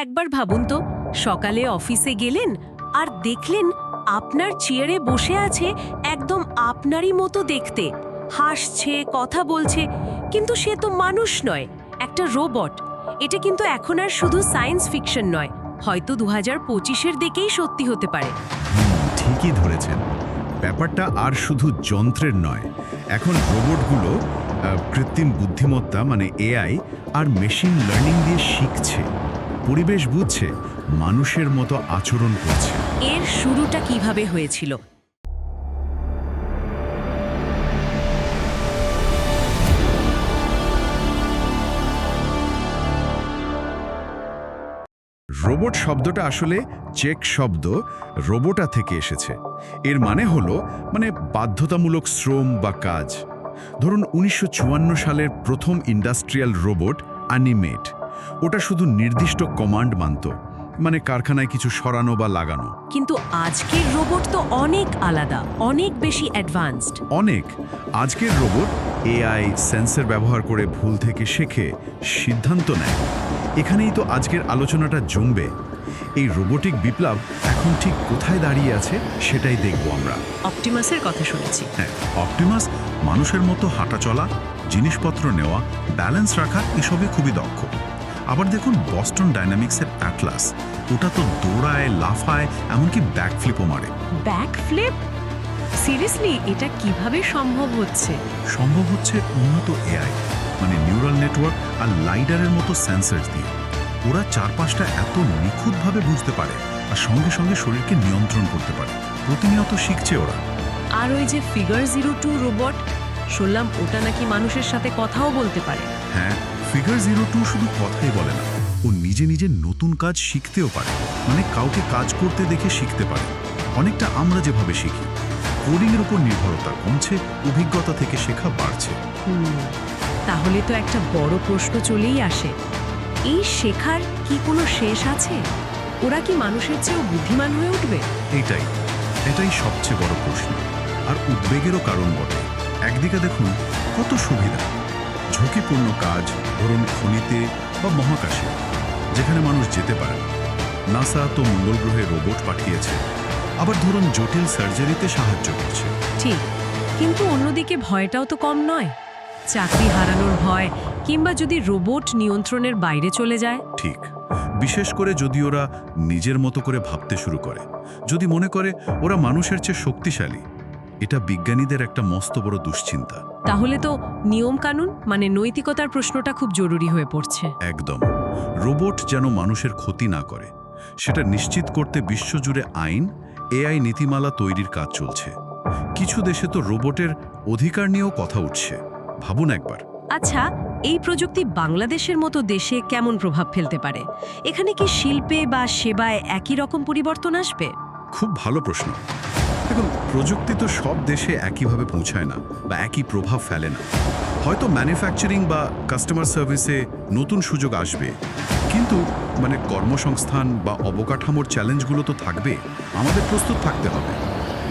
একবার ভাবুন তো, সকালে অফিসে গেলেন আর দেখলেন আপনার চেয়ারে বসে আছে একদম আপনারই মতো দেখতে, হাসছে, কথা বলছে, কিন্তু সে তো মানুষ নয়, একটা রোবট। এটা কিন্তু এখন আর শুধু সায়েন্স ফিকশন নয়, হয়তো 2025-এর দিকেই সত্যি হতে পারে। ঠিকই ধরেছেন। ব্যাপারটা আর শুধু যন্ত্রের নয়, এখন রোবটগুলো কৃত্রিম বুদ্ধিমত্তা মানে এআই আর মেশিন লার্নিং দিয়ে শিখছে, পরিবেশ বুঝছে, মানুষের মতো আচরণ করছে। এর শুরুটা কিভাবে হয়েছিল? রোবট শব্দটা আসলে চেক শব্দ রোবোটা থেকে এসেছে। এর মানে হলো বাধ্যতামূলক শ্রম বা কাজ। ধরুন 1954 সালের প্রথম ইন্ডাস্ট্রিয়াল রোবট অ্যানিমেট, ওটা শুধু নির্দিষ্ট কমান্ড মানত, কারখানায় কিছু সরানো বা লাগানো। কিন্তু আজকের রোবট তো অনেক আলাদা, অনেক বেশি অ্যাডভান্সড। অনেক। আজকের রোবট এআই সেন্সর ব্যবহার করে ভুল থেকে শেখে, সিদ্ধান্ত নেয়। এখানেই তো আজকের আলোচনাটা জমবে। এই রোবোটিক বিপ্লব এখন ঠিক কোথায় দাঁড়িয়ে আছে সেটাই দেখব আমরা। অপটিমাসের কথা শুনেছি। হ্যাঁ, অপটিমাস মানুষের মতো হাঁটা চলা, জিনিসপত্র নেওয়া, ব্যালেন্স রাখা এসবে খুবই দক্ষ। আবার দেখুন বস্টন ডাইনামিক্সের অ্যাটলাস, ওটা তো দৌড়ায়, লাফায়, এমনকি ব্যাকফ্লিপও মারে। ব্যাকফ্লিপ? সিরিয়াসলি, এটা কিভাবে সম্ভব হচ্ছে? সম্ভব হচ্ছে উন্নত এআই, নিউরাল নেটওয়ার্ক আর লাইডারের মতো সেন্সর দিয়ে। ওরা চারপাশটা এত নিখুঁতভাবে বুঝতে পারে আর সঙ্গে সঙ্গে শরীরকে নিয়ন্ত্রণ করতে পারে। প্রতিনিয়ত শিখছে ওরা। আর ওই যে ফিগার 02 রোবট, শুনলাম ওটা নাকি মানুষের সাথে কথাও বলতে পারে। হ্যাঁ, ফিগার 02 শুধু কথাই বলে না, ও নিজে নিজে নতুন কাজ শিখতেও পারে। কাউকে কাজ করতে দেখে শিখতে পারে, অনেকটা আমরা যেভাবে শিখি। কোডিংয়ের উপর নির্ভরতা কমছে, অভিজ্ঞতা থেকে শেখা বাড়ছে। তাহলে তো একটা বড় প্রশ্ন চলেই আসে, এই শেখার কি কোনো শেষ আছে? ওরা কি মানুষের চেয়েও বুদ্ধিমান হয়ে উঠবে? এটাই সবচেয়ে বড় প্রশ্ন, আর উদ্বেগেরও কারণ বটে। একদিকে দেখুন কত সুবিধা, ঝুঁকিপূর্ণ কাজ, ধরুন খনিতে বা মহাকাশে, যেখানে মানুষ যেতে পারে। নাসা তো মঙ্গল গ্রহে রোবট পাঠিয়েছে। আবার ধরুন জটিল সার্জারিতে সাহায্য করছে। ঠিক, কিন্তু অন্যদিকে ভয়টাও তো কম নয়। চাকরি হারানোর ভয়, কিংবা যদি রোবট নিয়ন্ত্রণের বাইরে চলে যায়। ঠিক, বিশেষ করে যদি ওরা নিজের মতো করে ভাবতে শুরু করে, যদি মনে করে ওরা মানুষের চেয়ে শক্তিশালী। এটা বিজ্ঞানীদের একটা মস্ত বড় দুশ্চিন্তা। তাহলে তো নিয়ম কানুন নৈতিকতার প্রশ্নটা খুব জরুরি হয়ে পড়ছে। একদম। রোবট যেন মানুষের ক্ষতি না করে, সেটা নিশ্চিত করতে বিশ্বজুড়ে আইন, এআই নীতিমালা তৈরির কাজ চলছে। কিছু দেশে তো রোবটের অধিকার নিয়েও কথা উঠছে। ভাবুন একবার। আচ্ছা, এই প্রযুক্তি বাংলাদেশের মতো দেশে কেমন প্রভাব ফেলতে পারে? এখানে কি শিল্পে বা সেবায় একই রকম পরিবর্তন আসবে? খুব ভালো প্রশ্ন। দেখুন, প্রযুক্তি তো সব দেশে একইভাবে পৌঁছায় না বা একই প্রভাব ফেলে না। হয়তো ম্যানুফ্যাকচারিং বা কাস্টমার সার্ভিসে নতুন সুযোগ আসবে, কিন্তু কর্মসংস্থান বা অবকাঠামোর চ্যালেঞ্জগুলো তো থাকবে। আমাদের প্রস্তুত থাকতে হবে।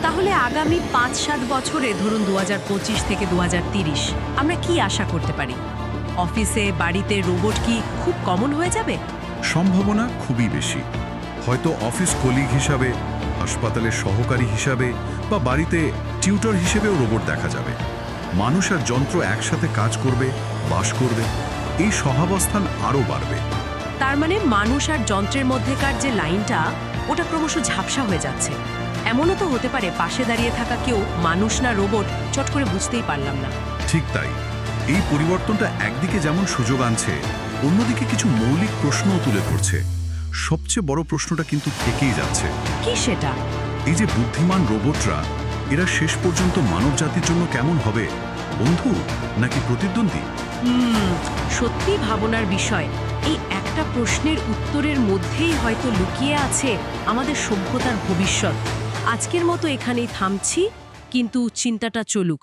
তাহলে আগামী 5-7 বছরে, ধরুন 2025 থেকে 2030, আমরা কি আশা করতে পারি? অফিসে, বাড়িতে রোবট কি খুব কমন হয়ে যাবে? সম্ভাবনা খুবই বেশি। হয়তো অফিস কলিগ হিসাবে, হাসপাতালের সহকারী হিসাবে বা বাড়িতে টিউটর হিসেবেও রোবট দেখা যাবে। মানুষ আর যন্ত্র একসাথে কাজ করবে, বাস করবে। এই সহাবস্থান আরও বাড়বে। তার মানে মানুষ আর যন্ত্রের মধ্যেকার যে লাইনটা, ওটা ক্রমশ ঝাপসা হয়ে যাচ্ছে। এমনও তো হতে পারে পাশে দাঁড়িয়ে থাকা কেউ মানুষ না রোবট, চট করে বুঝতেই পারলাম না। ঠিক তাই। এই পরিবর্তনটা একদিকে যেমন সুযোগ আনছে, অন্যদিকে কিছু মৌলিক প্রশ্নও তুলে ধরছে। সবচেয়ে বড় প্রশ্নটা কিন্তু থেকেই যাচ্ছে। কি সেটা? এই যে বুদ্ধিমান রোবটরা, এরা শেষ পর্যন্ত মানব জাতির জন্য কেমন হবে? বন্ধু নাকি প্রতিদ্বন্দ্বী? সত্যি ভাবনার বিষয়। এই একটা প্রশ্নের উত্তরের মধ্যেই হয়তো লুকিয়ে আছে আমাদের সভ্যতার ভবিষ্যৎ। আজকের মতো এখানেই থামছি, কিন্তু চিন্তাটা চলুক।